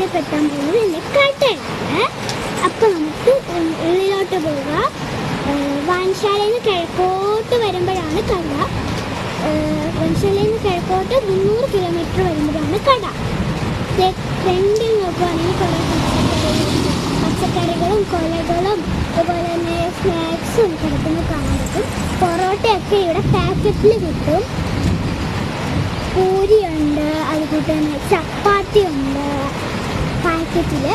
പരിചയപ്പെടുത്താൻ പോകുന്നത് എൻ്റെ കടയാണ്. അപ്പോൾ നമുക്ക് ഉള്ളിലോട്ട് പോകാം. വായനശാലയിൽ നിന്ന് കിഴക്കോട്ട് വരുമ്പോഴാണ് കട. വായനശാലയിൽ നിന്ന് കിഴക്കോട്ട് 300 കിലോമീറ്റർ വരുമ്പോഴാണ് കട. ഫ്രണ്ടിൽ നോക്കുകയാണെങ്കിൽ കുറേ പച്ചക്കറികളും കൊലകളും അതുപോലെ തന്നെ സ്നാക്സും കിടക്കുന്നത് കാണാൻ പറ്റും. പൊറോട്ടയൊക്കെ ഇവിടെ പാക്കറ്റിൽ കിട്ടും. പൂരിയുണ്ട്, അതുപോലെ തന്നെ ചപ്പാത്തി ഉണ്ട് പാക്കറ്റിൽ,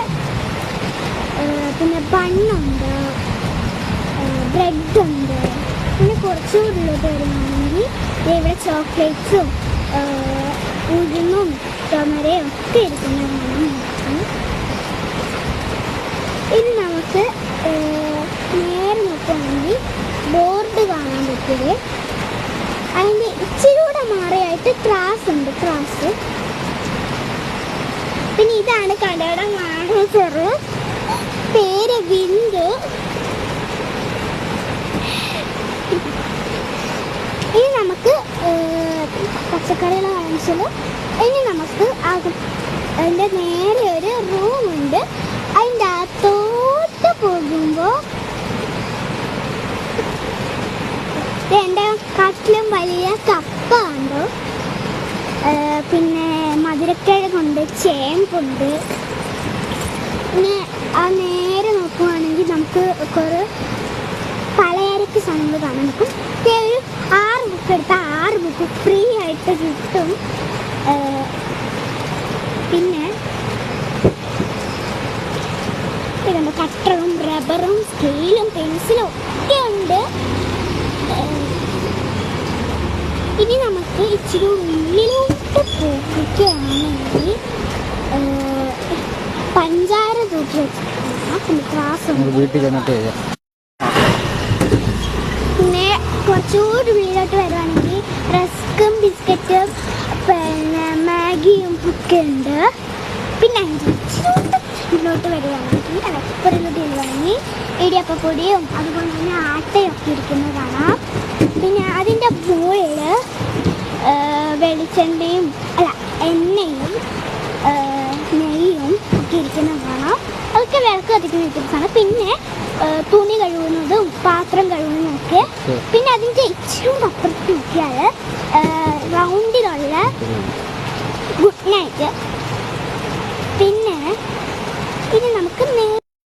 പിന്നെ ബണ്ണുണ്ട്, ബ്രെഡുണ്ട്. പിന്നെ കുറച്ചുകൂടി ഉള്ളത് വരുവാണെങ്കിൽ ഇവിടെ ചോക്ലേറ്റ്സും ഉഴുന്നും ടൊമരയും ഒക്കെ ഇരിക്കുന്നതാണ്. ഇനി നമുക്ക് നേരെ നോക്കുകയാണെങ്കിൽ ബോർഡ് കാണാൻ പറ്റിയത്. അതിൻ്റെ ഇച്ചിരി കൂടെ മാറിയായിട്ട് ക്രാസ് ഉണ്ട്, ക്രാസ്. പിന്നെ ഇതാണ് കടയുടെ മാനേജർ, പേര് ബിന്ദു. ഇനി നമുക്ക് പച്ചക്കറികൾ വാങ്ങിച്ചത്. ഇനി നമുക്ക് അതിൻ്റെ നേരെ ഒരു റൂമുണ്ട്. അതിൻ്റെ അകത്തോട്ട് പോകുമ്പോൾ എൻ്റെ കാട്ടിലും വലിയ കപ്പ കണ്ടു. പിന്നെ മധുരക്കിഴങ്ങുണ്ട്, ചേമ്പുണ്ട്. പിന്നെ ആ നേരെ നോക്കുകയാണെങ്കിൽ നമുക്ക് കുറേ പലചരക്ക് സാധനങ്ങൾ കാണാൻ നിൽക്കും. ഒരു 6 ബുക്ക് എടുത്താൽ 6 ബുക്ക് ഫ്രീ ആയിട്ട് കിട്ടും. പിന്നെ ഇതുണ്ട്, കട്ടറും റബ്ബറും സ്കെയിലും പെൻസിലും ഒക്കെ ഉണ്ട്. ഇനി നമുക്ക് ഇച്ചിരി ഉള്ളിലോട്ട് പോകുകയാണെങ്കിൽ പഞ്ചാര തൂക്കി വെച്ചിട്ടുണ്ട്. ക്ലാസ് പിന്നെ കുറച്ചുകൂടി ഉള്ളിലോട്ട് വരുവാണെങ്കിൽ റസ്കും ബിസ്ക്കറ്റും പിന്നെ മാഗിയും ഒക്കെ ഉണ്ട്. പിന്നെ ഇതിലോട്ട് വരുവാണെങ്കിൽ അപ്പുറത്തോട്ട് വരുവാണെങ്കിൽ ഇടിയപ്പപ്പൊടിയും അതുപോലെ തന്നെ ആട്ടയും ഒക്കെ ഇരിക്കുന്നത് കാണാം. പിന്നെ അതിൻ്റെ മുകളിൽ വെളിച്ചെണ്ണയും എണ്ണയും നെയ്യും ഒക്കെ ഇരിക്കുന്നത് കാണാം. അതൊക്കെ വിളക്ക് കത്തിക്കുന്ന ഐറ്റംസാണ്. പിന്നെ തുണി കഴുകുന്നതും പാത്രം കഴുകുന്നതും ഒക്കെ. പിന്നെ അതിൻ്റെ ഇച്ചിരി അപ്പുറത്ത് നോക്കിയാൽ റൗണ്ടിലുള്ള ഗുഡ് നൈറ്റ്. പിന്നെ ഇനി നമുക്ക്